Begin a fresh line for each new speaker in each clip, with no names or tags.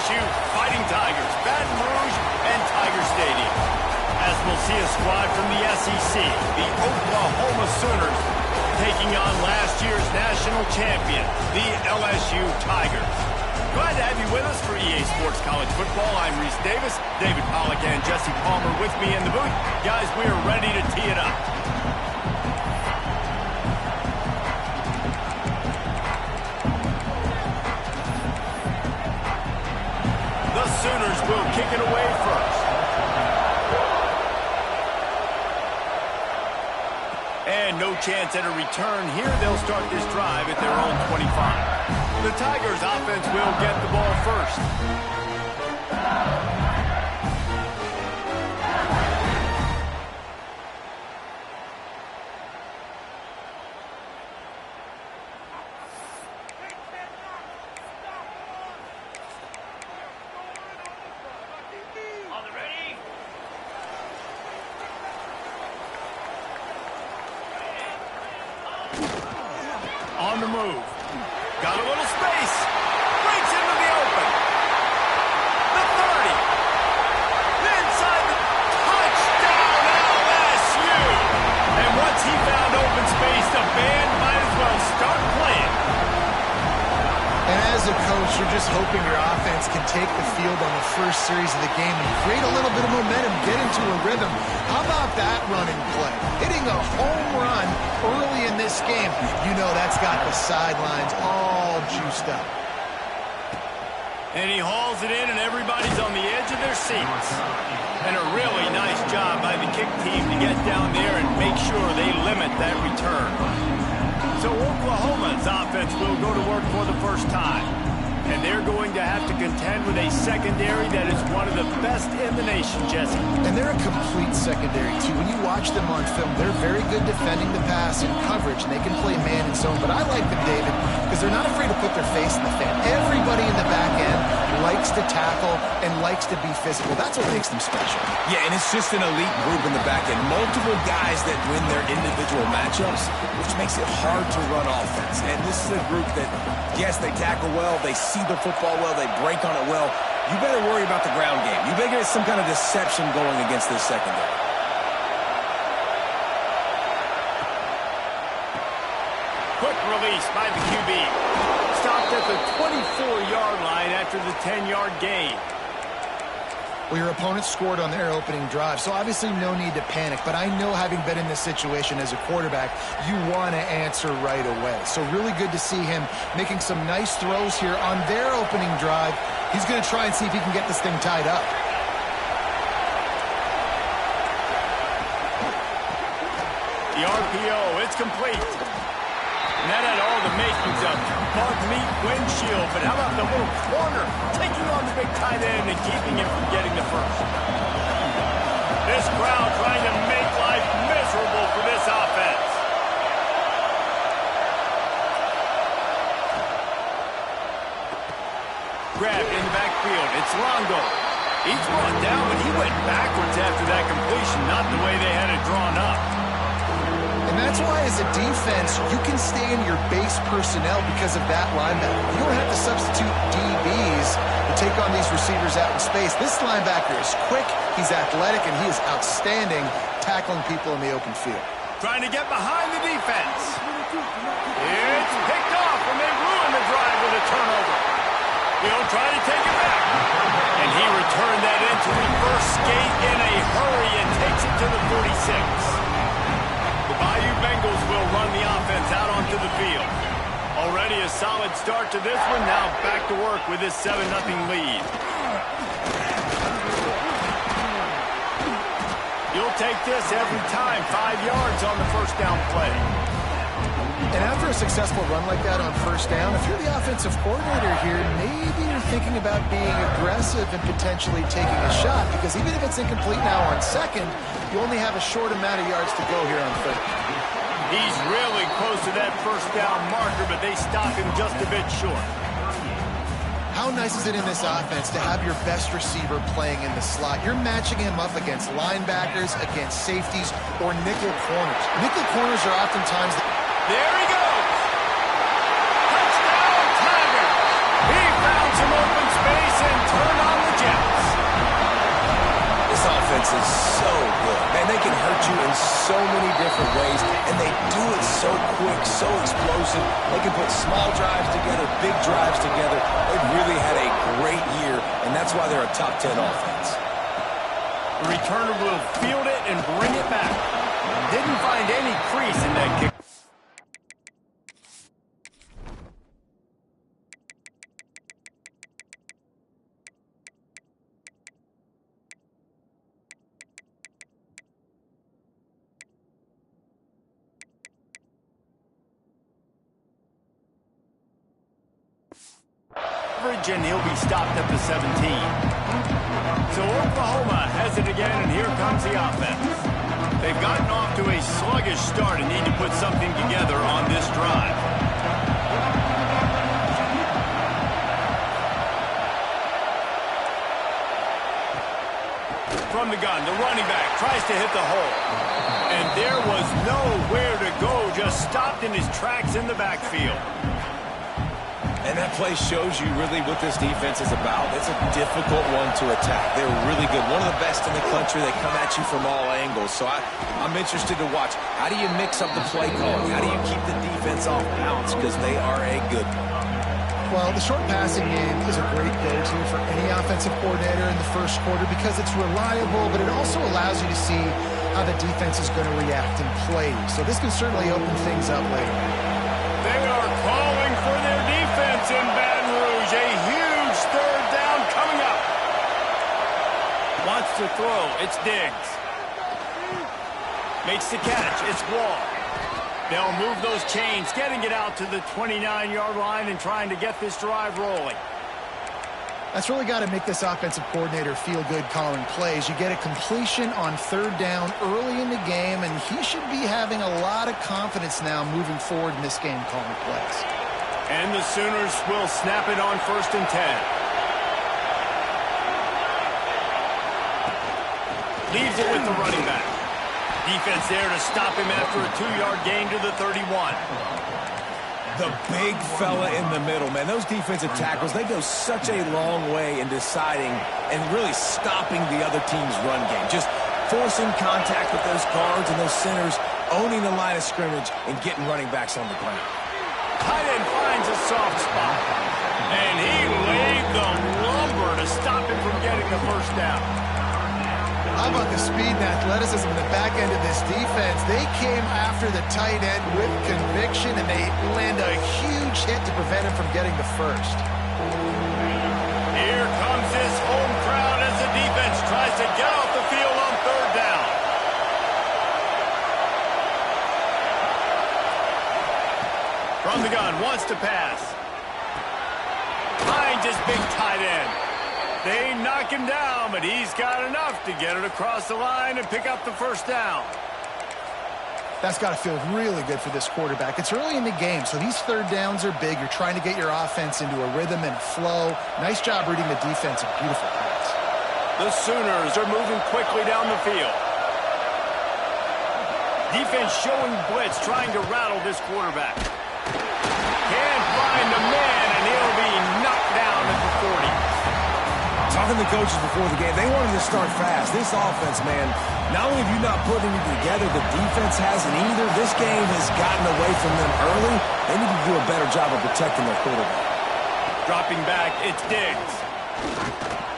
LSU Fighting Tigers, Baton Rouge, and Tiger Stadium. As we'll see a squad from the SEC, the Oklahoma Sooners, taking on last year's national champion, the LSU Tigers. Glad to have you with us for EA Sports College Football. I'm Reese Davis, David Pollack, and Jesse Palmer with me in the booth. Guys, we are ready to tee it up. The Sooners will kick it away first. And no chance at a return here. They'll start this drive at their own 25. The Tigers offense will get the ball first. On the move. Got a little space. Breaks into the open. The 30. Inside the touchdown, LSU. And once he found open space, the band might as well start playing.
And as a coach, you're just hoping your offense can take the field on the first series of the game and create a little bit of momentum, get into a rhythm. How about that running play? Hitting a home run early in this game. You know that's got the sidelines all juiced up.
And he hauls it in, and everybody's on the edge of their seats. And a really nice job by the kick team to get down there and make sure they limit that return. So Oklahoma's offense will go to work for the first time. And they're going to have to contend with a secondary that is one of the best in the nation, Jesse.
And they're a complete secondary, too. When you watch them on film, they're very good defending the pass and coverage, and they can play man and zone. But I like them, David, because they're not afraid to put their face in the fan. Everybody in the back end likes to tackle and likes to be physical. That's what makes them special.
Yeah, and it's just an elite group in the back end. Multiple guys that win their individual matchups, which makes it hard to run offense. And this is a group that, yes, they tackle well, they see the football well, they break on it well. You better worry about the ground game. You better get some kind of deception going against this secondary.
Quick release by the QB. Stopped at the 24-yard line after the 10-yard gain.
Well, your opponent scored on their opening drive, so obviously no need to panic. But I know, having been in this situation as a quarterback, you want to answer right away. So really good to see him making some nice throws here on their opening drive. He's going to try and see if he can get this thing tied up.
The RPO, it's complete. And that had all the makings of bug meat windshield, but how about the little corner taking on the big tight end and keeping him from getting the first? This crowd trying to make life miserable for this offense. Grabbed in the backfield. It's Longo. He's brought down, but he went backwards after that completion, not the way they had it drawn up.
And that's why, as a defense, you can stay in your base personnel because of that linebacker. You don't have to substitute DBs to take on these receivers out in space. This linebacker is quick, he's athletic, and he is outstanding tackling people in the open field.
Trying to get behind the defense. It's picked off, and they ruin the drive with a turnover. He'll try to take it back. And he returned that into reverse skate in a hurry and takes it to the 46. The Bayou Bengals will run the offense out onto the field. Already a solid start to this one. Now back to work with this 7-0 lead. You'll take this every time. 5 yards on the first down play.
And after a successful run like that on first down, if you're the offensive coordinator here, maybe you're thinking about being aggressive and potentially taking a shot, because even if it's incomplete now on second, you only have a short amount of yards to go here on third.
He's really close to that first down marker, but they stop him just a bit short.
How nice is it in this offense to have your best receiver playing in the slot? You're matching him up against linebackers, against safeties, or nickel corners. Nickel corners are oftentimes...
There he goes! Touchdown, Tigers! He found some open space and
defense is so good. Man, they can hurt you in so many different ways, and they do it so quick, so explosive. They can put small drives together, big drives together. They've really had a great year, and that's why they're a top 10 offense.
The returner will field it and bring it back. Didn't find any crease in that kick. And he'll be stopped at the 17. So Oklahoma has it again, and here comes the offense. They've gotten off to a sluggish start and need to put something together on this drive. From the gun, the running back tries to hit the hole. And there was nowhere to go, just stopped in his tracks in the backfield.
And that play shows you really what this defense is about. It's a difficult one to attack. They're really good. One of the best in the country. They come at you from all angles. So I'm interested to watch. How do you mix up the play calling? How do you keep the defense off balance? Because they are a good one.
Well, the short passing game is a great go-to for any offensive coordinator in the first quarter because it's reliable, but it also allows you to see how the defense is going to react in plays. So this can certainly open things up later.
They are calling for their defense in Baton Rouge. A huge third down coming up. Wants to throw. It's Diggs. Makes the catch. It's Wall. They'll move those chains, getting it out to the 29-yard line and trying to get this drive rolling.
That's really got to make this offensive coordinator feel good calling plays. You get a completion on third down early in the game, and he should be having a lot of confidence now moving forward in this game calling plays.
And the Sooners will snap it on 1st and 10. Leaves it with the running back. Defense there to stop him after a 2-yard gain to the 31.
The big fella in the middle, man. Those defensive tackles, they go such a long way in deciding and really stopping the other team's run game. Just forcing contact with those guards and those centers, owning the line of scrimmage, and getting running backs on the ground.
Tight end finds a soft spot. And he laid the lumber to stop him from getting the first down.
How about the speed and athleticism in the back end of this defense? They came after the tight end with conviction, and they land a huge hit to prevent him from getting the first.
Here comes his home crowd as the defense tries to get off the field on third down. From the gun, wants to pass. Finds his big tight end. They knock him down, but he's got enough to get it across the line and pick up the first down.
That's got to feel really good for this quarterback. It's early in the game, so these third downs are big. You're trying to get your offense into a rhythm and a flow. Nice job reading the defense. A beautiful pass.
The Sooners are moving quickly down the field. Defense showing blitz, trying to rattle this quarterback. Can't find a man, and he'll be knocked down at the 40.
Talking to the coaches before the game, they wanted to start fast. This offense, man, not only have you not put anything together, the defense hasn't either. This game has gotten away from them early. They need to do a better job of protecting their quarterback.
Dropping back, it's Diggs.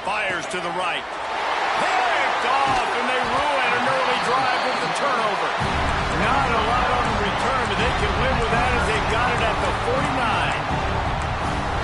Fires to the right. Picked off, and they ruin an early drive with the turnover. Not a lot on the return, but they can live with that as they've got it at the 49.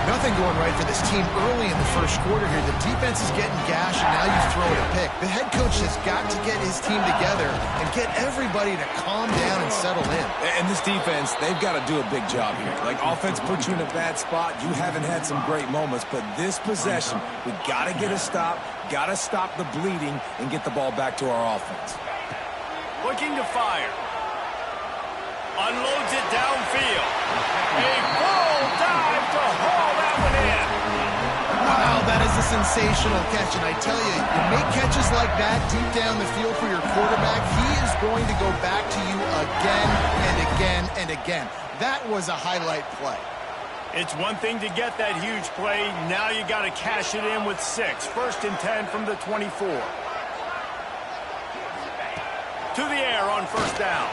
Nothing going right for this team early in the first quarter here. The defense is getting gashed, and now you've thrown a pick. The head coach has got to get his team together and get everybody to calm down and settle in.
And this defense, they've got to do a big job here. Like, offense puts you in a bad spot. You haven't had some great moments, but this possession, we got to get a stop, got to stop the bleeding, and get the ball back to our offense.
Looking to fire. Unloads it downfield. A full dive to haul that one in.
Wow, that is a sensational catch. And I tell you, you make catches like that deep down the field for your quarterback, he is going to go back to you again and again and again. That was a highlight play.
It's one thing to get that huge play. Now you got to cash it in with 6. 1st and 10 from the 24. to the air on first down.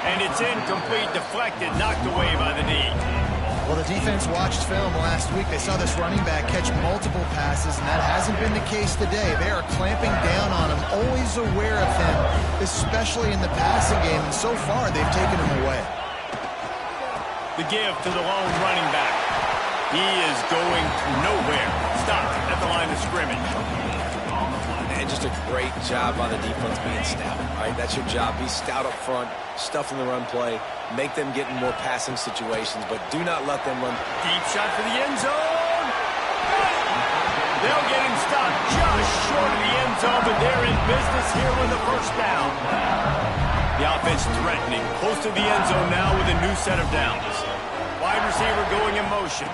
And it's incomplete, deflected, knocked away by the knee.
Well, the defense watched film last week. They saw this running back catch multiple passes, and that hasn't been the case today. They are clamping down on him, always aware of him, especially in the passing game. And so far, they've taken him away.
The give to the lone running back. He is going nowhere. Stopped at the line of scrimmage.
And just a great job on the defense being stout. All right, that's your job. Be stout up front, stuff in the run play, make them get in more passing situations, but do not let them run.
Deep shot for the end zone. They'll get him stopped just short of the end zone, but they're in business here with the first down. The offense threatening, close to the end zone now with a new set of downs. Wide receiver going in motion.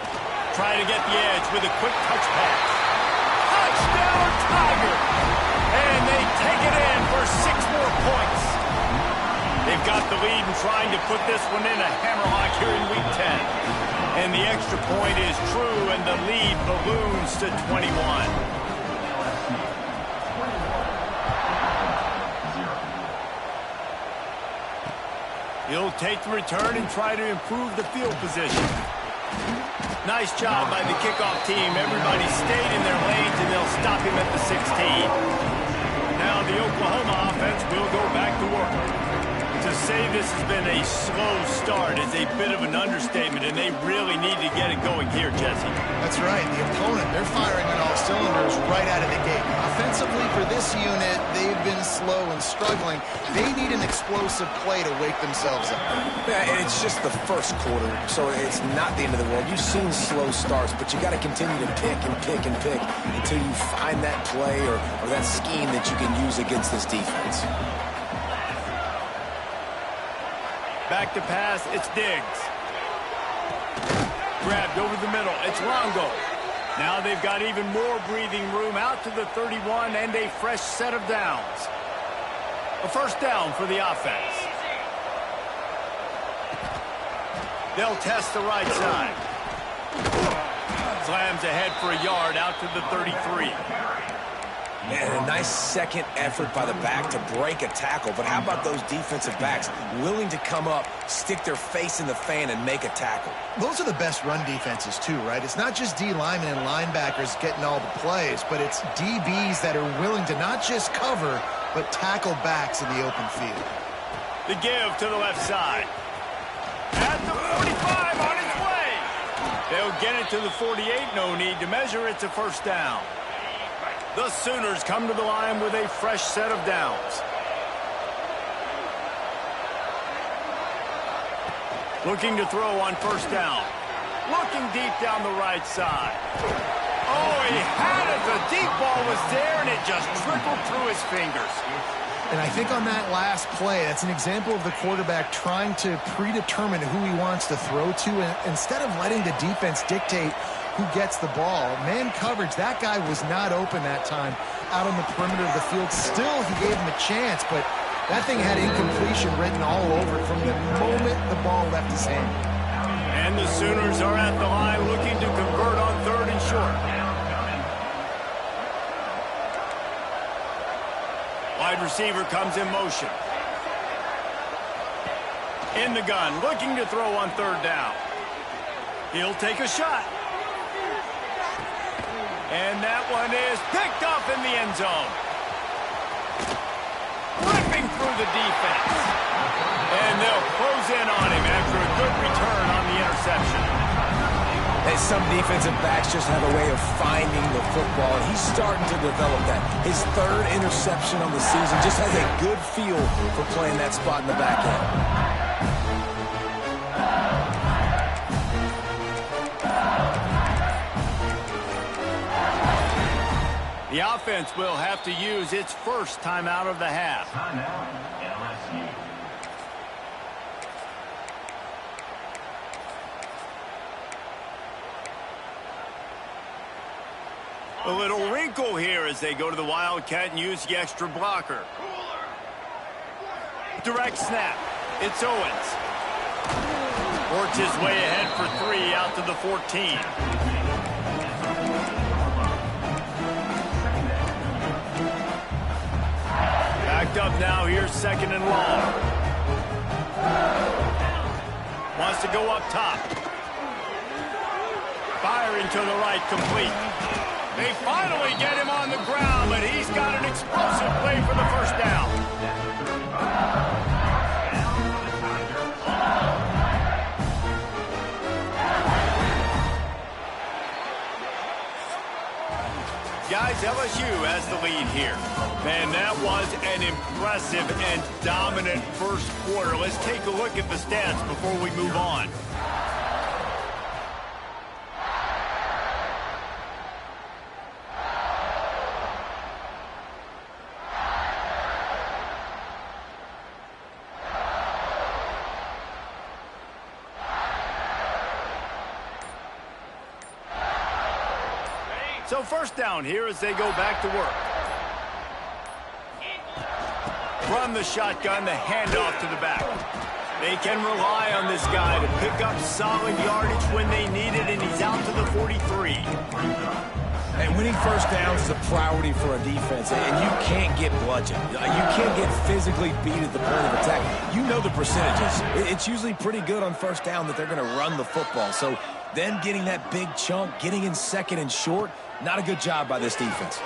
Trying to get the edge with a quick touch pass. Touchdown, Tigers! And they take it in for 6 more points. They've got the lead and trying to put this one in a hammerlock here in Week 10. And the extra point is true, and the lead balloons to 21. He'll take the return and try to improve the field position. Nice job by the kickoff team. Everybody stayed in their lanes, and they'll stop him at the 16. Now the Oklahoma offense will go back to work. To say this has been a slow start is a bit of an understatement, and they really need to get it going here, Jesse.
That's right. The opponent, they're firing on all cylinders right out of the gate. Offensively, for this unit, they've been slow and struggling. They need an explosive play to wake themselves up.
Yeah, and it's just the first quarter, so it's not the end of the world. You've seen slow starts, but you got to continue to pick and pick and pick until you find that play or that scheme that you can use against this defense.
Back to pass, it's Diggs. Grabbed over the middle, it's Longo. Now they've got even more breathing room out to the 31 and a fresh set of downs. A first down for the offense. They'll test the right side. Slams ahead for a yard out to the 33.
And a nice second effort by the back to break a tackle. But how about those defensive backs willing to come up, stick their face in the fan, and make a tackle?
Those are the best run defenses, too, right? It's not just D linemen and linebackers getting all the plays, but it's DBs that are willing to not just cover, but tackle backs in the open field.
The give to the left side. At the 45 on its way. They'll get it to the 48. No need to measure. It's a first down. The Sooners come to the line with a fresh set of downs. Looking to throw on first down. Looking deep down the right side. Oh, he had it. The deep ball was there, and it just trickled through his fingers.
And I think on that last play, that's an example of the quarterback trying to predetermine who he wants to throw to, and instead of letting the defense dictate who gets the ball. Man coverage, that guy was not open that time out on the perimeter of the field. Still, he gave him a chance, but that thing had incompletion written all over it from the moment the ball left his hand.
And the Sooners are at the line looking to convert on 3rd and short. Wide receiver comes in motion. In the gun, looking to throw on 3rd down. He'll take a shot. And that one is picked up in the end zone. Ripping through the defense. And they'll close in on him after a good return on the interception.
And some defensive backs just have a way of finding the football, and he's starting to develop that. His 3rd interception on the season, just has a good feel for playing that spot in the back end.
The offense will have to use its first timeout of the half. A little wrinkle here as they go to the Wildcat and use the extra blocker. Direct snap. It's Owens. Works his way ahead for 3 out to the 14. picked up now. Here's 2nd and long. Wants to go up top. Firing to the right, complete. They finally get him on the ground, but he's got an explosive play for the first down. Guys, LSU has the lead here. Man, that was an impressive and dominant first quarter. Let's take a look at the stats before we move on. So first down here as they go back to work. From the shotgun, the handoff to the back. They can rely on this guy to pick up solid yardage when they need it, and he's out to the 43.
And winning first downs is a priority for a defense, and you can't get bludgeoned. You can't get physically beat at the point of attack. You know the percentages. It's usually pretty good on first down that they're going to run the football. So then getting that big chunk, getting in 2nd and short, not a good job by this defense.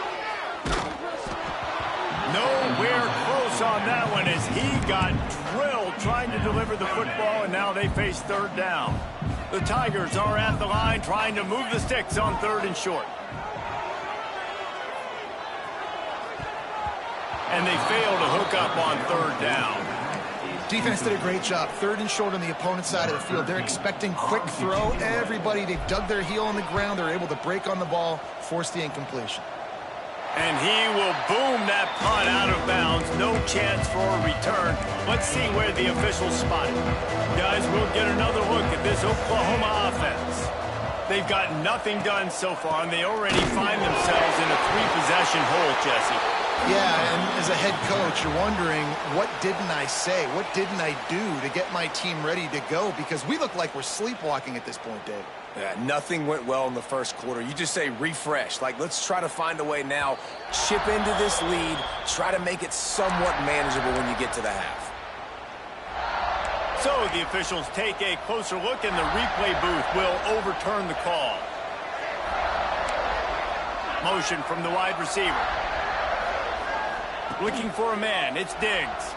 Nowhere close on that one as he got drilled trying to deliver the football, and now they face 3rd down. The Tigers are at the line trying to move the sticks on 3rd and short. And they fail to hook up on 3rd down.
Defense did a great job. 3rd and short on the opponent's side of the field. They're expecting quick throw. Everybody, they've dug their heel on the ground. They're able to break on the ball, force the incompletion.
And he will boom that punt out of bounds. No chance for a return. Let's see where the officials spot it. Guys, we'll get another look at this Oklahoma offense. They've got nothing done so far, and they already find themselves in a 3-possession hole, Jesse.
Yeah, and as a head coach, you're wondering, what didn't I say? What didn't I do to get my team ready to go? Because we look like we're sleepwalking at this point, David.
Yeah, nothing went well in the first quarter. You just say refresh. Like, let's try to find a way now, chip into this lead, try to make it somewhat manageable when you get to the half.
So the officials take a closer look, and the replay booth will overturn the call. Motion from the wide receiver. Looking for a man. It's Diggs.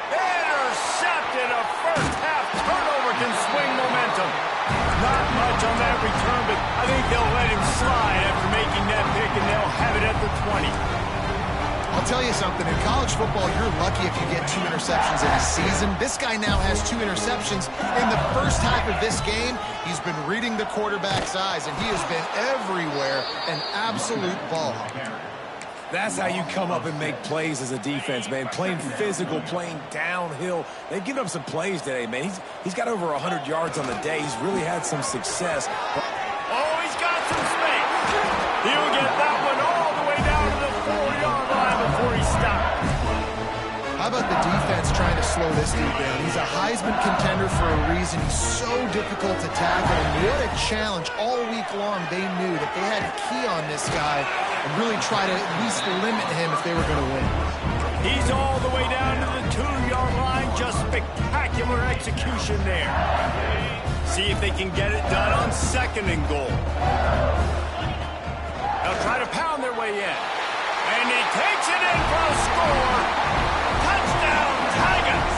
Intercepted. A first-half turnover can swing momentum. Not much on that return, but I think they'll let him slide after making that pick, and they'll have it at the 20.
I'll tell you something. In college football, you're lucky if you get 2 interceptions in a season. This guy now has 2 interceptions. In the first half of this game, he's been reading the quarterback's eyes, and he has been everywhere, an absolute ball.
That's how you come up and make plays as a defense, man. Playing physical, playing downhill. They've given up some plays today, man. He's got over 100 yards on the day. He's really had some success.
Oh, he's got some space. He'll get that one all the way down to the 4-yard line before he stops.
How about the defense trying to slow this dude down? He's a Heisman contender for a reason. He's so difficult to tackle, and what a challenge. All week long, they knew that they had to key on this guy and really try to at least limit him if they were going to win.
He's all the way down to the 2-yard line. Just spectacular execution there. See if they can get it done on 2nd and goal. They'll try to pound their way in. And he takes it in for a score. Touchdown, Tigers!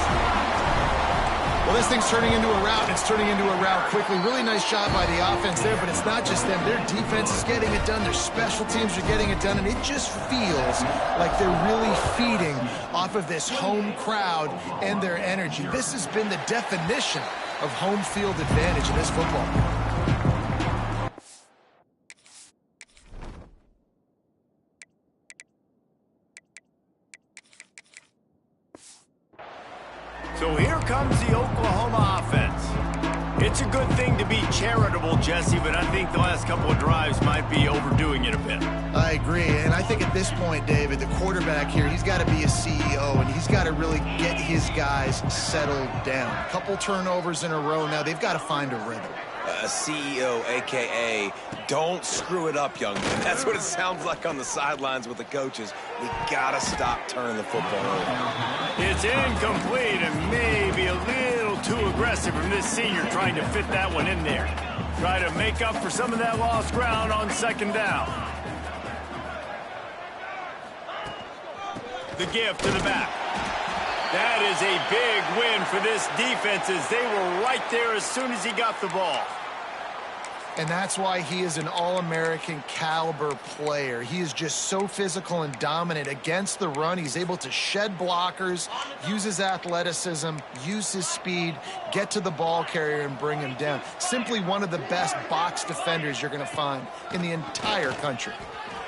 Well, this thing's turning into a rout, and it's turning into a rout quickly. Really nice job by the offense there, but it's not just them. Their defense is getting it done. Their special teams are getting it done, and it just feels like they're really feeding off of this home crowd and their energy. This has been the definition of home field advantage in this football game.
So here comes the Oklahoma offense. It's a good thing to be charitable, Jesse, but I think the last couple of drives might be overdoing it a bit.
I agree, and I think at this point, David, the quarterback here, he's got to be a CEO, and he's got to really get his guys settled down. A couple turnovers in a row now. They've got to find a rhythm.
a CEO, a.k.a. don't screw it up, young man. That's what it sounds like on the sidelines with the coaches. We got to stop turning the football over.
It's incomplete and maybe a little too aggressive from this senior trying to fit that one in there. Try to make up for some of that lost ground on second down. The give to the back. That is a big win for this defense as they were right there as soon as he got the ball.
And that's why he is an All-American caliber player. He is just so physical and dominant against the run. He's able to shed blockers, use his athleticism, use his speed, get to the ball carrier and bring him down. Simply one of the best box defenders you're going to find in the entire country.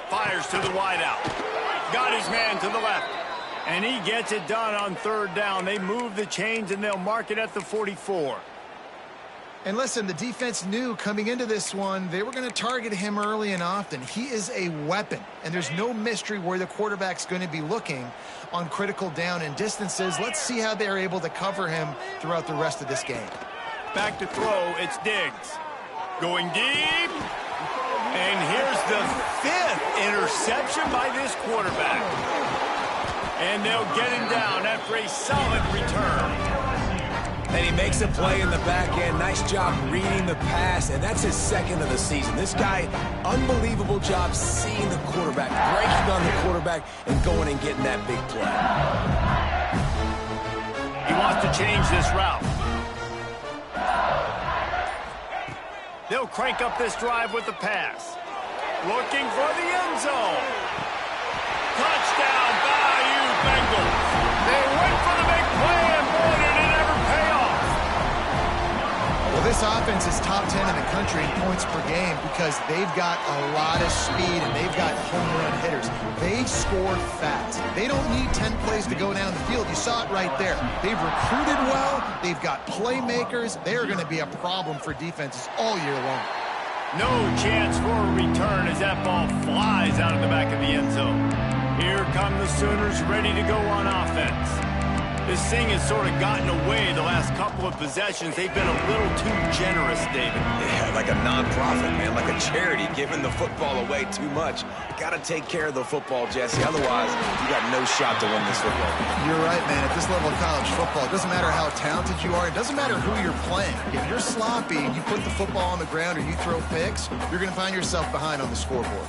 Fires to the wideout. Got his man to the left. And he gets it done on third down. They move the chains and they'll mark it at the 44.
And listen, the defense knew coming into this one, they were going to target him early and often. He is a weapon, and there's no mystery where the quarterback's going to be looking on critical down and distances. Let's see how they're able to cover him throughout the rest of this game.
Back to throw, it's Diggs. Going deep. And here's the 5th interception by this quarterback. And they'll get him down after a solid return.
And he makes a play in the back end. Nice job reading the pass, and that's his 2nd of the season. This guy, unbelievable job seeing the quarterback, breaking on the quarterback, and going and getting that big play.
He wants to change this route. They'll crank up this drive with the pass. Looking for the end zone. Touchdown, Bayou Bengals. They went for the big play, and boy, did it ever pay off.
Well, this offense is top 10 in the country in points per game because they've got a lot of speed and they've got home run hitters. They score fast. They don't need 10 plays to go down the field. You saw it right there. They've recruited well. They've got playmakers. They are going to be a problem for defenses all year long.
No chance for a return as that ball flies out of the back of the end zone. Here come the Sooners ready to go on offense. This thing has sort of gotten away the last couple of possessions. They've been a little too generous, David.
Yeah, like a nonprofit, man, like a charity, giving the football away too much. Got to take care of the football, Jesse. Otherwise, you got no shot to win this football game.
You're right, man. At this level of college football, it doesn't matter how talented you are. It doesn't matter who you're playing. If you're sloppy and you put the football on the ground or you throw picks, you're going to find yourself behind on the scoreboard.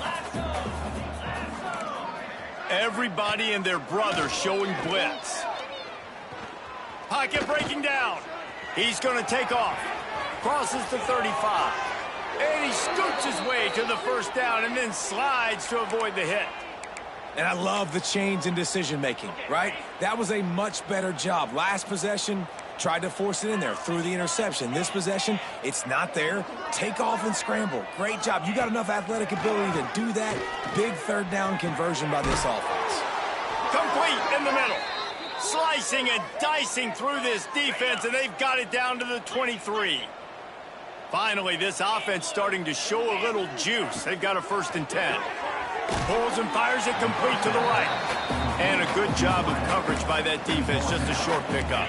Everybody and their brother showing blitz. Pocket breaking down. He's going to take off. Crosses the 35. And he scoots his way to the first down and then slides to avoid the hit.
And I love the change in decision-making, right? That was a much better job. Last possession, tried to force it in there, threw the interception. This possession, it's not there. Take off and scramble. Great job. You got enough athletic ability to do that. Big third down conversion by this offense.
Complete in the middle. Slicing and dicing through this defense, and they've got it down to the 23. Finally, this offense starting to show a little juice. They've got a 1st and 10. Pulls and fires it complete to the right. And a good job of coverage by that defense, just a short pickup.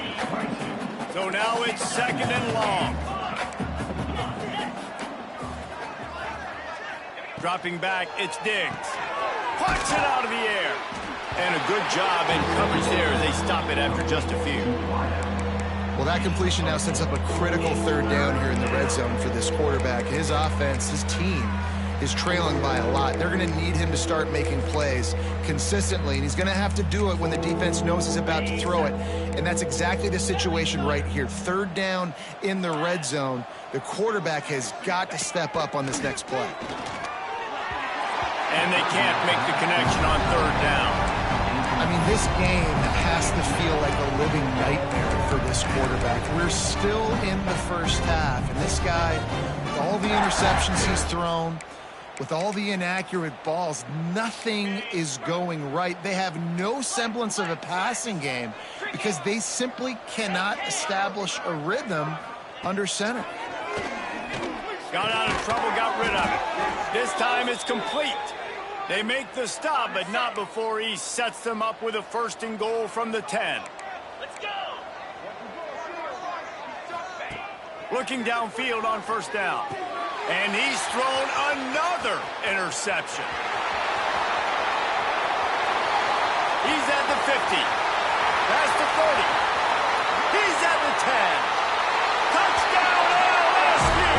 So now it's 2nd and long. Dropping back, it's Diggs. Puts it out of the air. And a good job in coverage there as they stop it after just a few.
Well, that completion now sets up a critical 3rd down here in the red zone for this quarterback. His offense, his team, is trailing by a lot. They're going to need him to start making plays consistently, and he's going to have to do it when the defense knows he's about to throw it. And that's exactly the situation right here. 3rd down in the red zone. The quarterback has got to step up on this next play.
And they can't make the connection on 3rd down.
I mean, this game has to feel like a living nightmare for this quarterback. We're still in the first half, and this guy, with all the interceptions he's thrown, with all the inaccurate balls, nothing is going right. They have no semblance of a passing game because they simply cannot establish a rhythm under center.
Got out of trouble, got rid of it. This time it's complete. They make the stop, but not before he sets them up with a 1st and goal from the 10. Let's go. Looking downfield on first down. And he's thrown another interception. He's at the 50. Past the 30. He's at the 10. Touchdown LSU!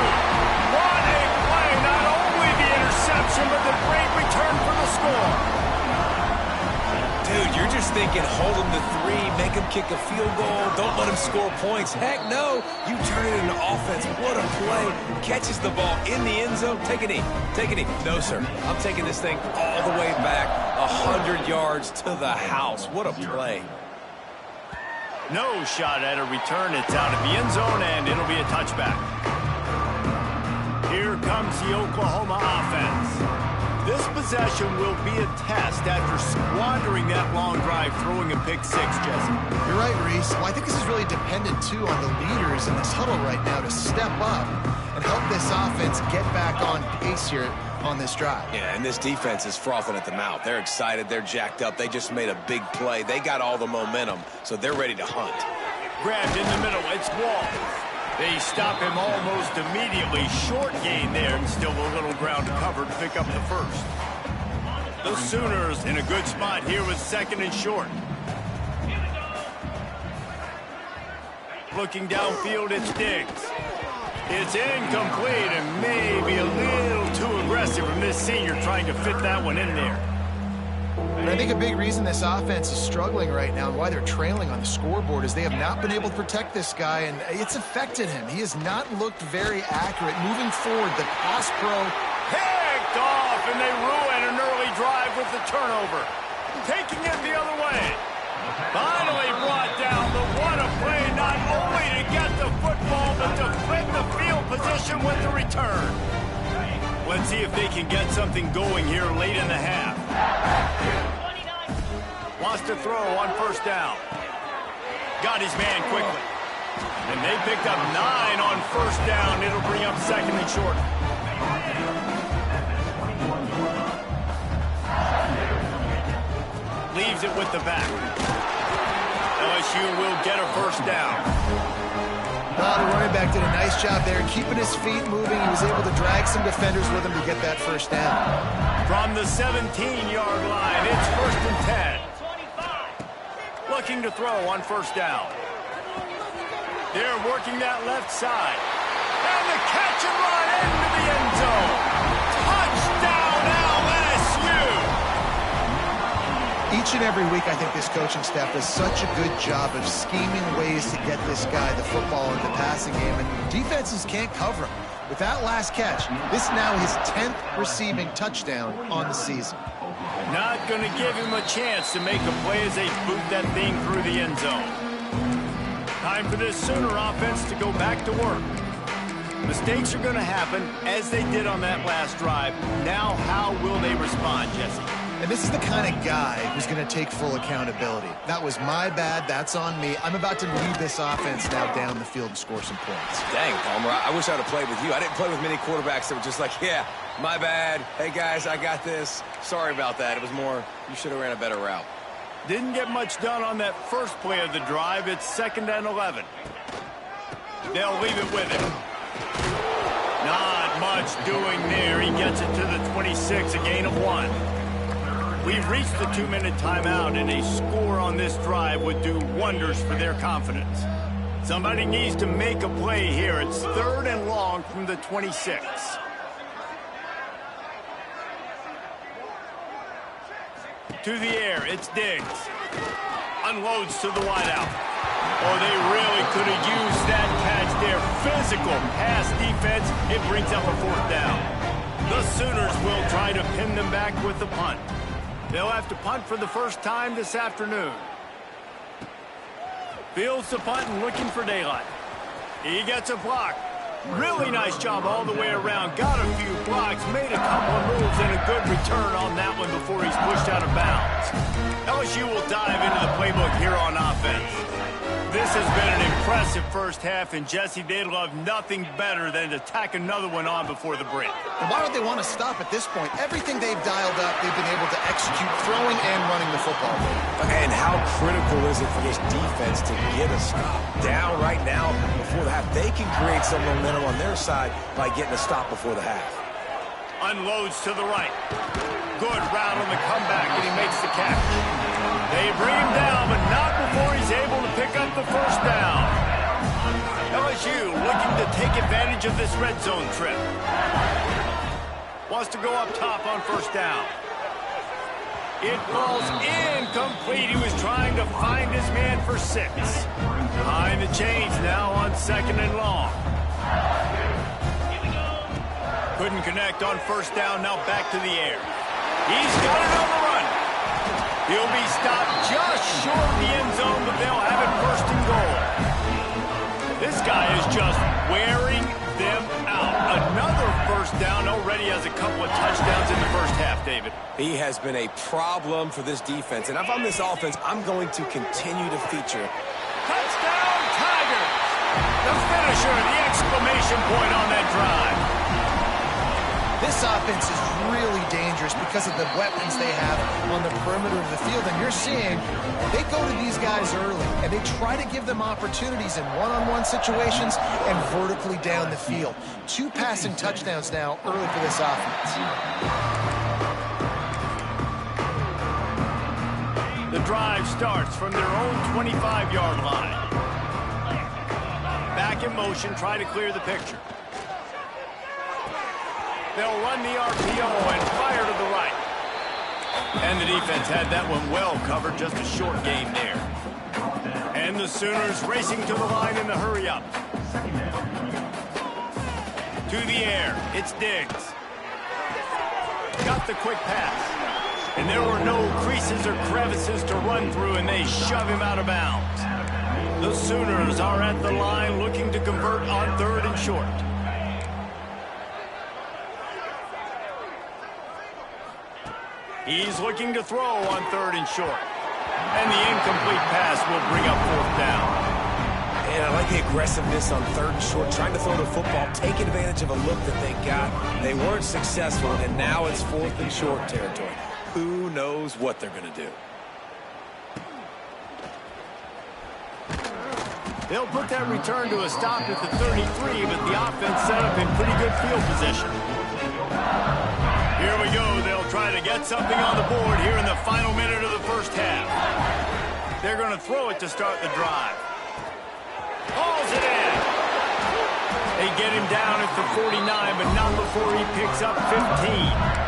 What a play! Not only the interception, but the great return for the score.
Dude, you're just thinking, hold him to 3, make him kick a field goal, don't let him score points. Heck no, you turn it into offense. What a play. Catches the ball in the end zone. Take a knee. Take a knee. No, sir. I'm taking this thing all the way back 100 yards to the house. What a play.
No shot at a return. It's out of the end zone, and it'll be a touchback. Here comes the Oklahoma offense. This possession will be a test after squandering that long drive, throwing a pick 6, Jesse.
You're right, Reese. Well, I think this is really dependent, too, on the leaders in this huddle right now to step up and help this offense get back on pace here on this drive.
Yeah, and this defense is frothing at the mouth. They're excited. They're jacked up. They just made a big play. They got all the momentum, so they're ready to hunt.
Grabbed in the middle. It's Wall. They stop him almost immediately. Short gain there, and still a little ground to cover to pick up the first. The Sooners in a good spot here with 2nd and short. Looking downfield, it's Diggs. It's incomplete and maybe a little too aggressive from this senior trying to fit that one in there.
And I think a big reason this offense is struggling right now and why they're trailing on the scoreboard is they have not been able to protect this guy, and it's affected him. He has not looked very accurate. Moving forward, the pass pro
picked off, and they ruin an early drive with the turnover. Taking it the other way. Finally brought down, but what a play, not only to get the football, but to flip the field position with the return. Let's see if they can get something going here late in the half. Wants to throw on first down. Got his man quickly. And they picked up 9 on first down. It'll bring up 2nd and short. Leaves it with the back. LSU will get a first down.
The running back did a nice job there, keeping his feet moving. He was able to drag some defenders with him to get that first down.
From the 17-yard line, it's 1st and 10. Looking to throw on first down. They're working that left side. And the catch and run into the end zone. Touchdown, LSU!
Each and every week, I think this coaching staff does such a good job of scheming ways to get this guy the football in the passing game, and defenses can't cover him. With that last catch, this is now his 10th receiving touchdown on the season.
Not going to give him a chance to make a play as they boot that thing through the end zone. Time for this Sooner offense to go back to work. Mistakes are going to happen, as they did on that last drive. Now, how will they respond, Jesse?
And this is the kind of guy who's going to take full accountability. That was my bad. That's on me. I'm about to lead this offense now down the field and score some points.
Dang, Palmer, I wish I would have played with you. I didn't play with many quarterbacks that were just like, yeah, my bad. Hey, guys, I got this. Sorry about that. It was more, you should have ran a better route.
Didn't get much done on that first play of the drive. It's 2nd and 11. They'll leave it with him. Not much doing there. He gets it to the 26, a gain of 1. We've reached the 2-minute timeout, and a score on this drive would do wonders for their confidence. Somebody needs to make a play here. It's 3rd and long from the 26. To the air, it's Diggs. Unloads to the wideout. Oh, they really could have used that catch there. Physical pass defense. It brings up a 4th down. The Sooners will try to pin them back with the punt. They'll have to punt for the first time this afternoon. Fields the punt and looking for daylight. He gets a block. Really nice job all the way around. Got a few blocks, made a couple of moves, and a good return on that one before he's pushed out of bounds. LSU will dive into the playbook here on offense. This has been an impressive first half, and Jesse, they'd love nothing better than to tack another one on before the break.
And why would they want to stop at this point? Everything they've dialed up, they've been able to execute throwing and running the football.
And how critical is it for this defense to get a stop? Down right now before the half. They can create some momentum on their side by getting a stop before the half.
Unloads to the right. Good route on the comeback, and he makes the catch. They bring him down, but not before he's able to pick up the first down. LSU looking to take advantage of this red zone trip. Wants to go up top on first down. It falls incomplete. He was trying to find his man for 6. Behind the chains now on 2nd and long. Couldn't connect on first down, now back to the air. He's got it on the run. He'll be stopped just short of the end zone, but they'll have it 1st and goal. This guy is just wearing them out. Another first down, already has a couple of touchdowns in the first half, David.
He has been a problem for this defense. And if I'm this offense, I'm going to continue to feature.
Touchdown, Tigers! The finisher, the exclamation point on that drive.
This offense is really dangerous because of the weapons they have on the perimeter of the field. And you're seeing they go to these guys early, and they try to give them opportunities in one-on-one situations and vertically down the field. 2 passing touchdowns now early for this offense.
The drive starts from their own 25-yard line. Back in motion, try to clear the picture. They'll run the RPO and fire to the right. And the defense had that one well covered, just a short gain there. And the Sooners racing to the line in the hurry-up. To the air, it's Diggs. Got the quick pass. And there were no creases or crevices to run through, and they shove him out of bounds. The Sooners are at the line looking to convert on 3rd and short. He's looking to throw on 3rd and short. And the incomplete pass will bring up 4th down.
And I like the aggressiveness on 3rd and short, trying to throw the football, take advantage of a look that they got. They weren't successful, and now it's 4th and short territory. Who knows what they're going to do?
They'll put that return to a stop at the 33, but the offense set up in pretty good field position. Here we go. They'll try to get something on the board here in the final minute of the first half. They're going to throw it to start the drive. Hauls it in. They get him down at the 49, but not before he picks up 15.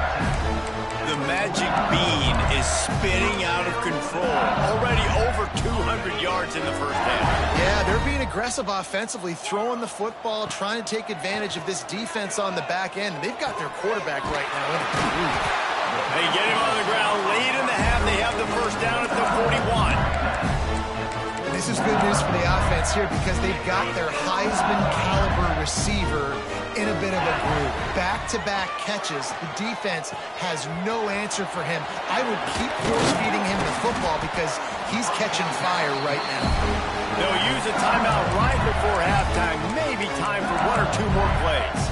The magic bean is spinning out of control. Already over 200 yards in the first half.
Yeah, they're being aggressive offensively, throwing the football, trying to take advantage of this defense on the back end. They've got their quarterback right now in the group.
They get him on the ground late in the half. They have the first down at the 41.
This is good news for the offense here because they've got their Heisman-caliber receiver in a bit of a groove. Back-to-back catches. The defense has no answer for him. I would keep force-feeding him the football because he's catching fire right now.
They'll use a timeout right before halftime. Maybe time for 1 or 2 more plays.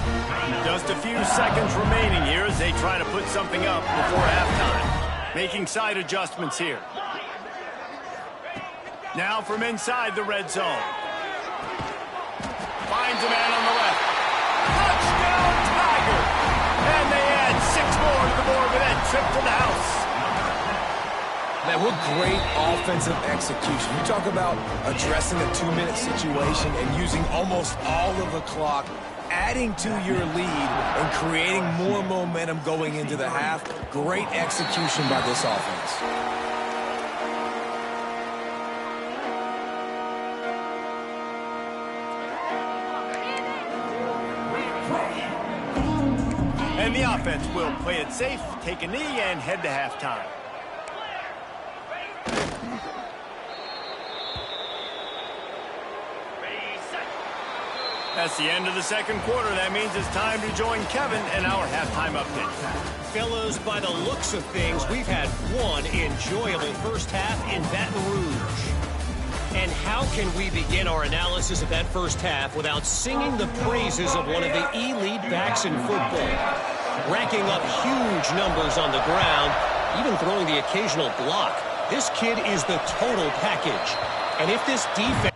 Just a few seconds remaining here as they try to put something up before halftime. Making side adjustments here. Now from inside the red zone. Finds a man on the left. Touchdown, Tigers! And they add 6 more to the board with that trip to the house.
Man, what great offensive execution. You talk about addressing a 2-minute situation and using almost all of the clock, adding to your lead and creating more momentum going into the half. Great execution by this offense.
And the offense will play it safe, take a knee, and head to halftime. That's the end of the second quarter. That means it's time to join Kevin in our halftime update.
Fellows, by the looks of things, we've had one enjoyable first half in Baton Rouge. And how can we begin our analysis of that first half without singing the praises of one of the elite backs in football? Racking up huge numbers on the ground, even throwing the occasional block. This kid is the total package. And if this defense...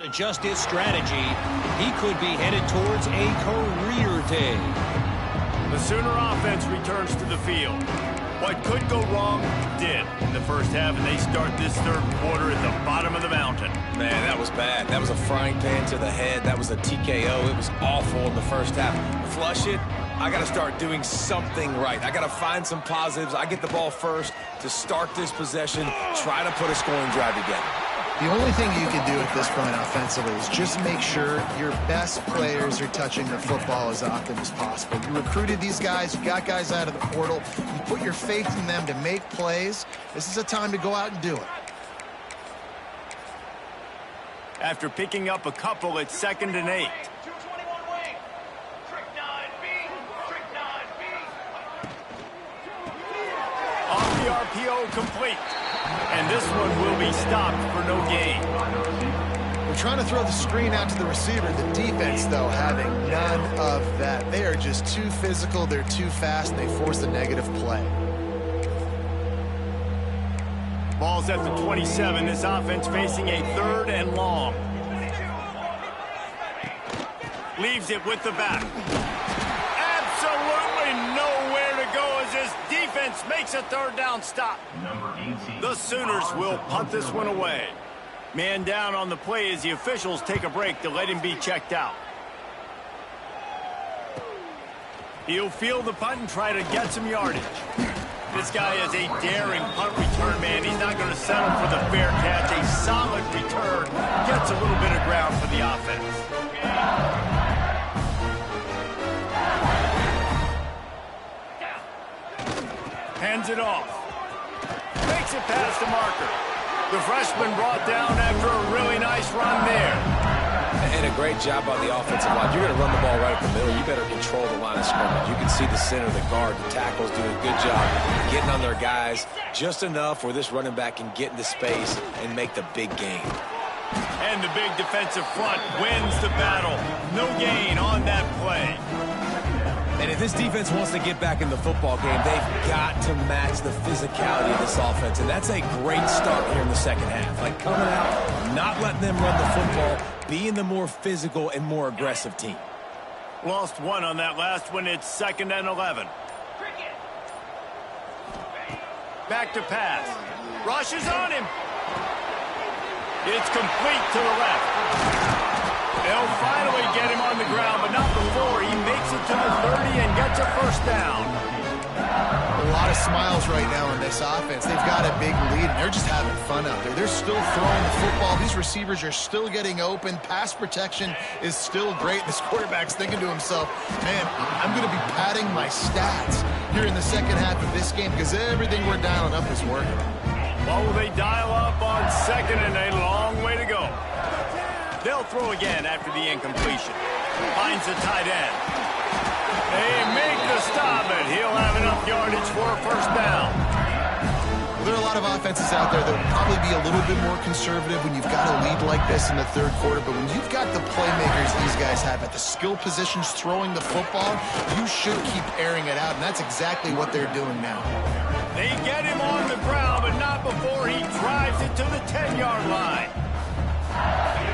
adjust his strategy, he could be headed towards a career day.
The Sooner offense returns to the field. What could go wrong did in the first half, and they start this third quarter at the bottom of the mountain.
Man, that was bad. That was a frying pan to the head. That was a TKO. It was awful in the first half. Flush it. I got to start doing something right. I got to find some positives. I get the ball first to start this possession, try to put a scoring drive together.
The only thing you can do at this point offensively is just make sure your best players are touching the football as often as possible. You recruited these guys, you got guys out of the portal, you put your faith in them to make plays. This is a time to go out and do it.
After picking up a couple, it's 2nd and 8. Off the RPO, complete. And this one will be stopped for no gain.
They're trying to throw the screen out to the receiver. The defense, though, having none of that. They are just too physical, they're too fast, and they force a negative play.
Ball's at the 27. This offense facing a 3rd and long. Leaves it with the back. Absolutely nowhere to go as this defense makes a 3rd down stop. The Sooners will punt this one away. Man down on the play as the officials take a break to let him be checked out. He'll field the punt and try to get some yardage. This guy is a daring punt return man. He's not going to settle for the fair catch. A solid return. Gets a little bit of ground for the offense. Hands it off. Makes it past the marker. The freshman brought down after a really nice run there.
And a great job by the offensive line. You're going to run the ball right up the middle. You better control the line of scrimmage. You can see the center, the guard, the tackles doing a good job getting on their guys just enough where this running back can get into space and make the big gain.
And the big defensive front wins the battle. No gain on that play.
And if this defense wants to get back in the football game, they've got to match the physicality of this offense. And that's a great start here in the second half. Like coming out, not letting them run the football, being the more physical and more aggressive team.
Lost one on that last one. It's 2nd and 11. Back to pass. Rushes on him. It's complete to the left. They'll finally get him on the ground, but not before he makes it to the 30 and gets a 1st down.
A lot of smiles right now in this offense. They've got a big lead, and they're just having fun out there. They're still throwing the football. These receivers are still getting open. Pass protection is still great. This quarterback's thinking to himself, man, I'm going to be padding my stats here in the second half of this game because everything we're dialing up is working.
What will they dial up on 2nd and a long way to go? They'll throw again after the incompletion. Finds the tight end. They make the stop, and he'll have enough yardage for a 1st down.
There are a lot of offenses out there that will probably be a little bit more conservative when you've got a lead like this in the 3rd quarter, but when you've got the playmakers these guys have at the skill positions throwing the football, you should keep airing it out, and that's exactly what they're doing now.
They get him on the ground, but not before he drives it to the 10-yard line.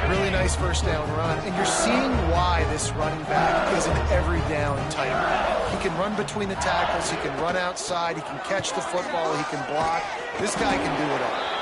Really nice 1st down run, and you're seeing why this running back is an every down type back. He can run between the tackles, he can run outside, he can catch the football, he can block. This guy can do it all.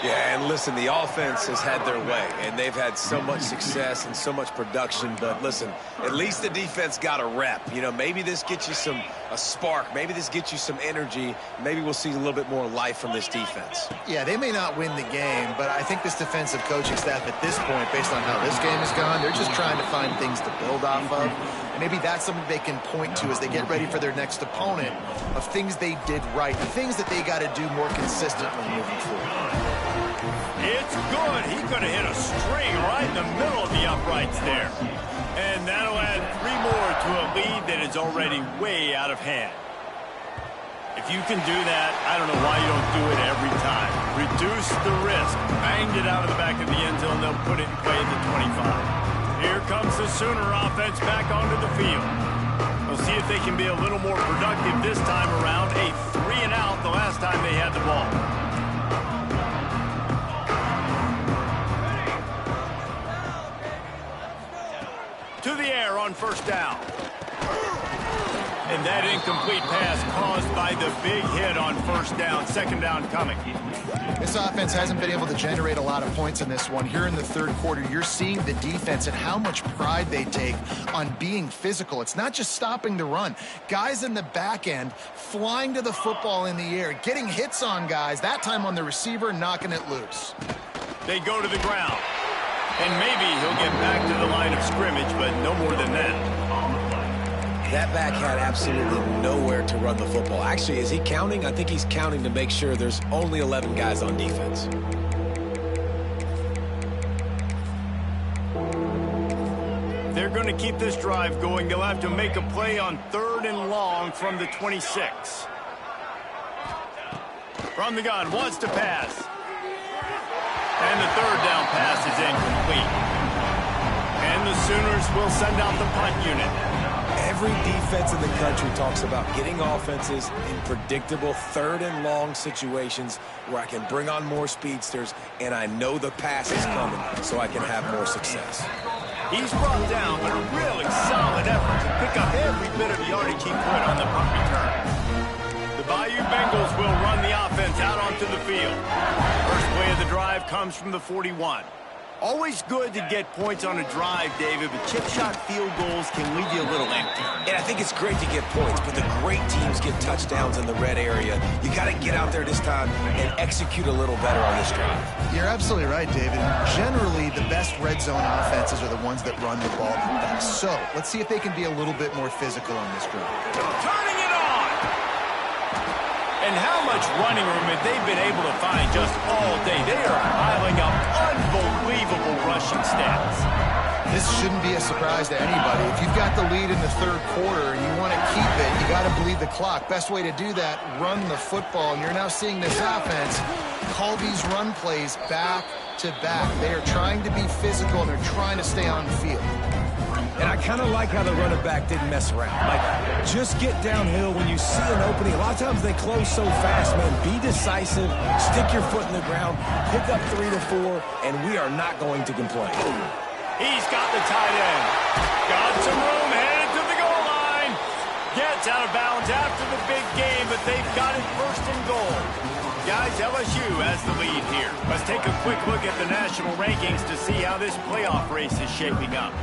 Yeah, and listen, the offense has had their way, and they've had so much success and so much production. But listen, at least the defense got a rep. You know, maybe this gets you a spark. Maybe this gets you some energy. Maybe we'll see a little bit more life from this defense.
Yeah, they may not win the game, but I think this defensive coaching staff at this point, based on how this game has gone, they're just trying to find things to build off of. And maybe that's something they can point to as they get ready for their next opponent of things they did right, the things that they got to do more consistently moving forward.
It's good. He could have hit a string right in the middle of the uprights there. And that'll add 3 more to a lead that is already way out of hand. If you can do that, I don't know why you don't do it every time. Reduce the risk. Banged it out of the back of the end zone. They'll put it in play at the 25. Here comes the Sooner offense back onto the field. We'll see if they can be a little more productive this time around. A 3-and-out the last time they had the ball. on first down. And that incomplete pass caused by the big hit on first down. Second down coming.
This offense hasn't been able to generate a lot of points in this one. Here in the third quarter, you're seeing the defense and how much pride they take on being physical. It's not just stopping the run. Guys in the back end flying to the football in the air, getting hits on guys, that time on the receiver, knocking it loose.
They go to the ground. And maybe he'll get back to the line of scrimmage, but no more than that.
That back had absolutely nowhere to run the football. Actually, is he counting? I think he's counting to make sure there's only 11 guys on defense.
They're going to keep this drive going. They'll have to make a play on 3rd and long from the 26. From the gun, wants to pass. And the 3rd down pass is incomplete. And the Sooners will send out the punt unit.
Every defense in the country talks about getting offenses in predictable 3rd and long situations where I can bring on more speedsters and I know the pass is coming so I can have more success.
He's brought down, but a really solid effort to pick up every bit of yardage he could on the punt return. The Bayou Bengals will run the offense out onto the field. First play of the drive comes from the 41. Always good to get points on a drive, David, but chip shot field goals can leave you a little empty.
And I think it's great to get points, but the great teams get touchdowns in the red area. You got to get out there this time and execute a little better on this drive.
You're absolutely right, David. Generally, the best red zone offenses are the ones that run the ball the best. So let's see if they can be a little bit more physical on this drive.
Turning it on! And how much running room have they been able to find just all day? They are piling up unbelievable rushing stats.
This shouldn't be a surprise to anybody. If you've got the lead in the third quarter and you want to keep it, you got to bleed the clock. Best way to do that, run the football. And you're now seeing this offense call these run plays back to back. They are trying to be physical and they're trying to stay on the field.
And I kind of like how the running back didn't mess around. Like, just get downhill when you see an opening. A lot of times they close so fast, man. Be decisive, stick your foot in the ground, pick up 3 to 4, and we are not going to complain.
He's got the tight end. Got some room, headed to the goal line. Gets out of bounds after the big game, but they've got it first and goal. Guys, LSU has the lead here. Let's take a quick look at the national rankings to see how this playoff race is shaping up.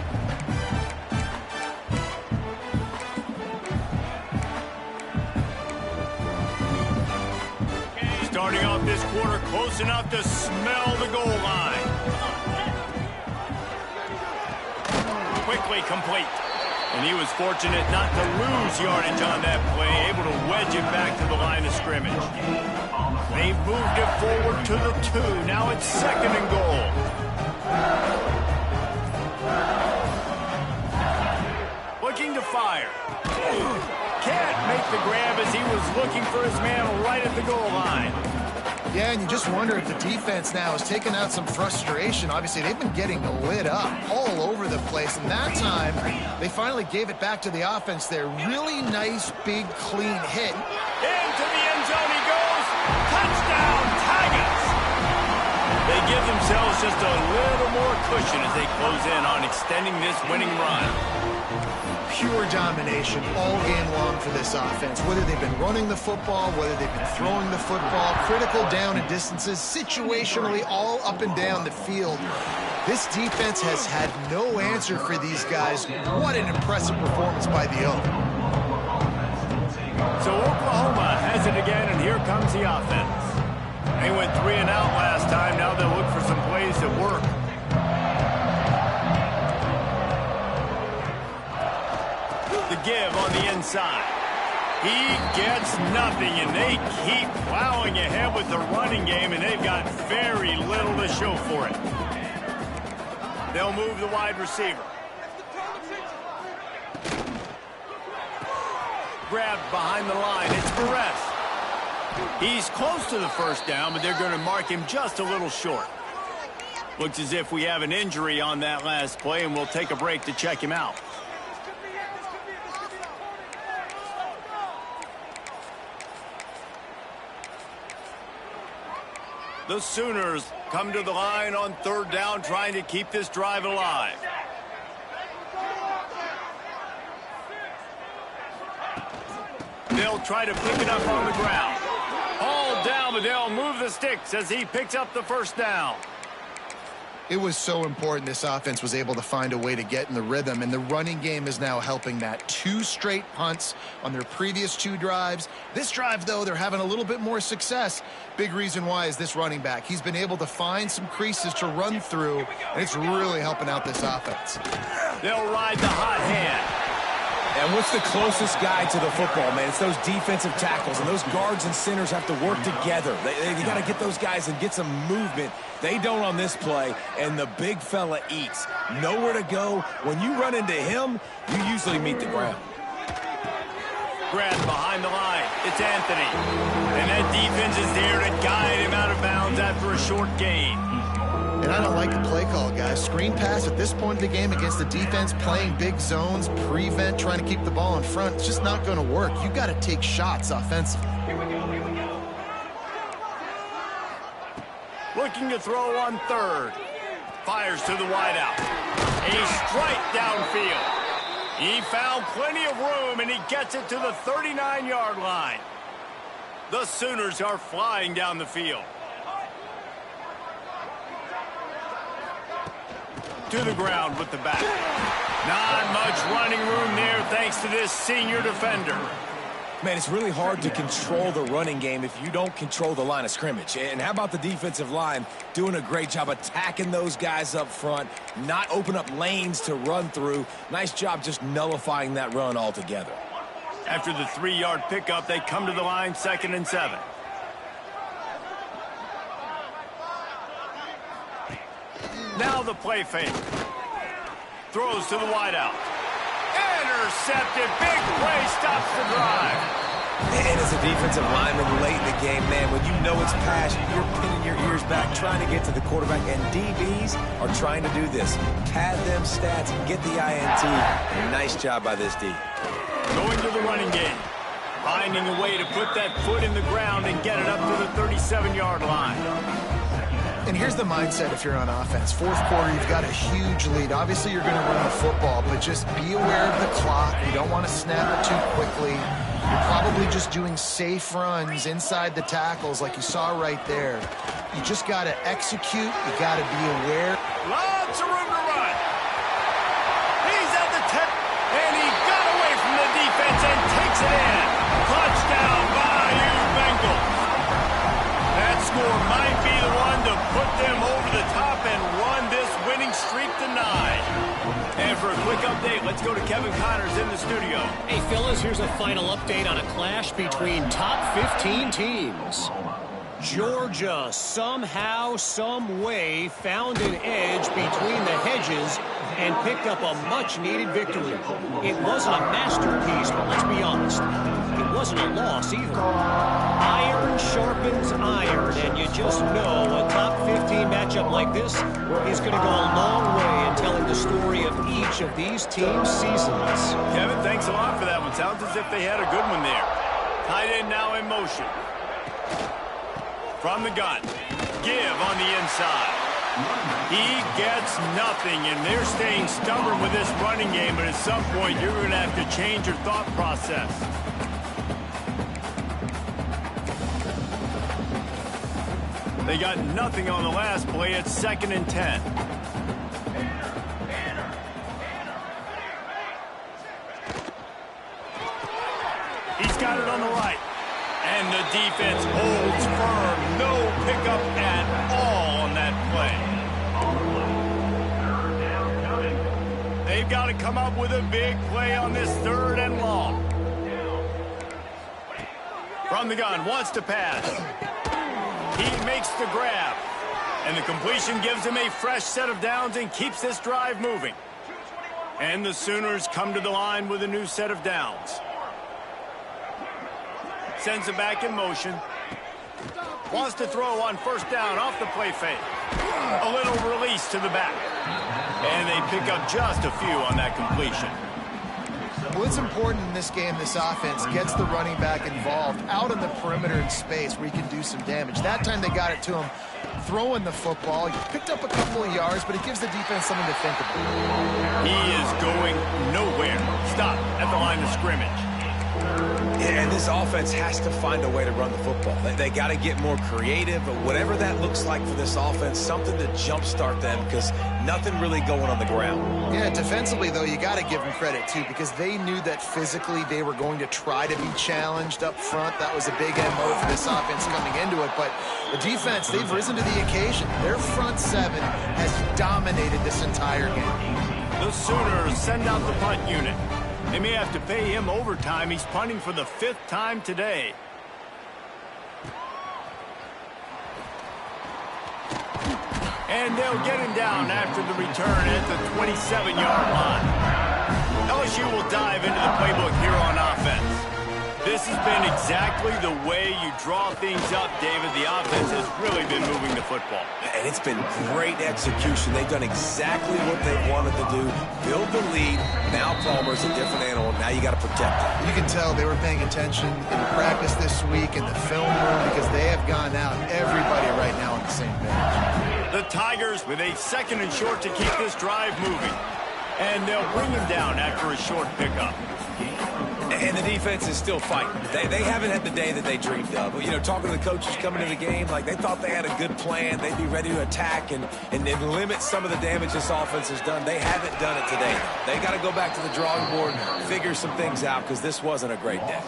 Starting off this quarter close enough to smell the goal line. Quickly complete. And he was fortunate not to lose yardage on that play, able to wedge it back to the line of scrimmage. They've moved it forward to the 2. Now it's 2nd and goal. Looking to fire. Can't make the grab as he was looking for his man right at the goal line.
Yeah, and you just wonder if the defense now has taken out some frustration. Obviously, they've been getting lit up all over the place, and that time they finally gave it back to the offense there. Really nice, big, clean hit.
Into the end zone he goes. Touchdown, Tigers! They give themselves just a little more cushion as they close in on extending this winning run.
Pure domination all game long for this offense. Whether they've been running the football, whether they've been throwing the football, critical down and distances, situationally all up and down the field. This defense has had no answer for these guys. What an impressive performance by the O.
So Oklahoma has it again, and here comes the offense. They went 3 and out last time. Now they'll look for some plays that work. The give on the inside. He gets nothing, and they keep plowing ahead with the running game, and they've got very little to show for it. They'll move the wide receiver. Grabbed behind the line. It's Perez. He's close to the first down, but they're going to mark him just a little short. Looks as if we have an injury on that last play, and we'll take a break to check him out. The Sooners come to the line on 3rd down, trying to keep this drive alive. They'll try to pick it up on the ground. All down, but they'll move the sticks as he picks up the first down.
It was so important this offense was able to find a way to get in the rhythm, and the running game is now helping that. 2 straight punts on their previous 2 drives. This drive, though, they're having a little bit more success. Big reason why is this running back. He's been able to find some creases to run through, and it's really helping out this offense.
They'll ride the hot hand.
And what's the closest guy to the football, man? It's those defensive tackles, and those guards and centers have to work together. They got to get those guys and get some movement. They don't on this play, and the big fella eats. Nowhere to go. When you run into him, you usually meet the ground.
Grab behind the line. It's Anthony. And that defense is there to guide him out of bounds after a short gain.
And I don't like the play call, guys. Screen pass at this point in the game against the defense, playing big zones, prevent, trying to keep the ball in front. It's just not going to work. You got to take shots offensively.
Looking to throw on third. Fires to the wideout. A strike downfield. He found plenty of room, and he gets it to the 39-yard line. The Sooners are flying down the field. To the ground with the back. Not much running room there thanks to this senior defender.
Man, it's really hard to control the running game if you don't control the line of scrimmage. And how about the defensive line doing a great job attacking those guys up front, not open up lanes to run through. Nice job just nullifying that run altogether.
After the 3-yard pickup, they come to the line 2nd and 7. Now the play fake. Throws to the wideout. Intercepted. Big play stops the drive.
And as a defensive lineman late in the game, man, when you know it's passion, you're pinning your ears back, trying to get to the quarterback, and DBs are trying to do this. Pad them stats and get the INT. Nice job by this D.
Going to the running game. Finding a way to put that foot in the ground and get it up to the 37-yard line.
And here's the mindset if you're on offense. 4th quarter, you've got a huge lead. Obviously, you're going to run the football, but just be aware of the clock. You don't want to snap it too quickly. You're probably just doing safe runs inside the tackles like you saw right there. You just got to execute. You got to be aware.
Lots of room to run. He's at the 10, and he got away from the defense and takes it in. Touchdown, Bayou Bengals. That score might be the one to put them over the top and run this winning streak to 9. And for a quick update, let's go to Kevin Connors in the studio.
Hey, fellas, here's a final update on a clash between top 15 teams. Georgia somehow, some way found an edge between the hedges and picked up a much-needed victory. It wasn't a masterpiece, but let's be honest, it wasn't a loss either. Iron sharpens iron, and you just know a top 15 matchup like this is going to go a long way in telling the story of each of these teams' seasons.
Kevin, thanks a lot for that one. Sounds as if they had a good one there. Tight end now in motion. From the gun. Give on the inside. He gets nothing, and they're staying stubborn with this running game, but at some point you're going to have to change your thought process. They got nothing on the last play. It's 2nd and 10. He's got it on the right. And the defense holds firm. No pickup at all on that play. They've got to come up with a big play on this 3rd and long. From the gun, wants to pass. He makes the grab. And the completion gives him a fresh set of downs and keeps this drive moving. And the Sooners come to the line with a new set of downs. Sends it back in motion. Wants to throw on 1st down off the play fake. A little release to the back. And they pick up just a few on that completion.
Well, it's important in this game, this offense gets the running back involved out on the perimeter in space where he can do some damage. That time they got it to him throwing the football. He picked up a couple of yards, but it gives the defense something to think about.
He is going nowhere. Stop at the line of scrimmage.
And this offense has to find a way to run the football. They got to get more creative, but whatever that looks like for this offense, something to jumpstart them because nothing really going on the ground.
Yeah, defensively, though, you got to give them credit, too, because they knew that physically they were going to try to be challenged up front. That was a big MO for this offense coming into it. But the defense, they've risen to the occasion. Their front seven has dominated this entire game.
The Sooners send out the punt unit. They may have to pay him overtime. He's punting for the 5th time today. And they'll get him down after the return at the 27-yard line. LSU will dive into the playbook here on offense. This has been exactly the way you draw things up, David. The offense has really been moving the football.
And it's been great execution. They've done exactly what they wanted to do. Build the lead. Now Palmer's a different animal. Now you got to protect him.
You can tell they were paying attention in practice this week in the film room because they have gone out. Everybody right now on the same page.
The Tigers with a 2nd and short to keep this drive moving. And they'll bring him down after a short pickup.
And the defense is still fighting. They haven't had the day that they dreamed of. You know, talking to the coaches coming into the game, like they thought they had a good plan. They'd be ready to attack and limit some of the damage this offense has done. They haven't done it today. They got to go back to the drawing board and figure some things out because this wasn't a great day.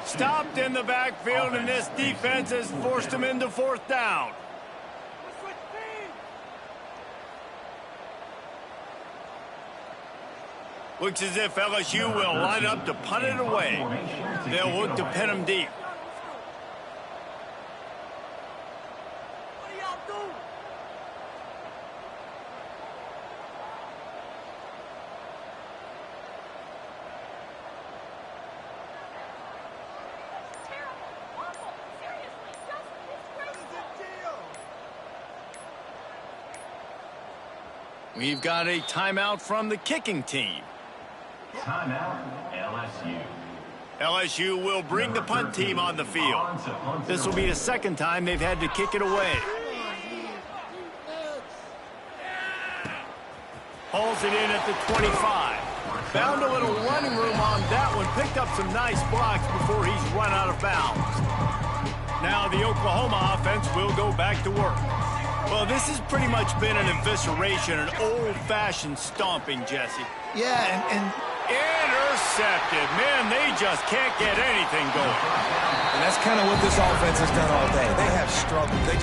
Stopped in the backfield, and this defense has forced him into 4th down. Looks as if LSU will line up to punt it away. They'll look to pin him deep. We've got a timeout from the kicking team.
Timeout, LSU.
LSU will bring the punt team on the field. This will be the 2nd time they've had to kick it away. Hauls it in at the 25. Found a little running room on that one. Picked up some nice blocks before he's run out of bounds. Now the Oklahoma offense will go back to work. Well, this has pretty much been an evisceration, an old-fashioned stomping, Jesse.
Yeah, and
intercepted. Man, they just can't get anything going.
And that's kind of what this offense has done all day. They have struggled. They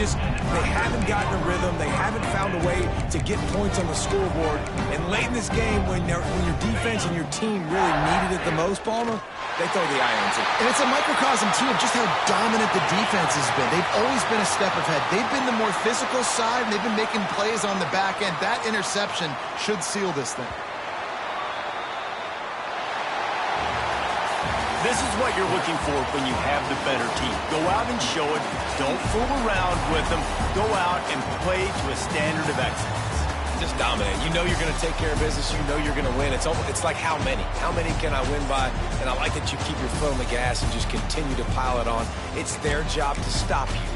haven't gotten a rhythm. They haven't found a way to get points on the scoreboard. And late in this game, when your defense and your team really needed it the most, Palmer, they throw the irons in.
it's a microcosm, too, of just how dominant the defense has been. They've always been a step ahead. They've been the more physical side, and they've been making plays on the back end. That interception should seal this thing.
This is what you're looking for when you have the better team. Go out and show it. Don't fool around with them. Go out and play to a standard of excellence.
Just dominate. You know you're going to take care of business. You know you're going to win. It's like how many? How many can I win by? And I like that you keep your foot on the gas and just continue to pile it on. It's their job to stop you.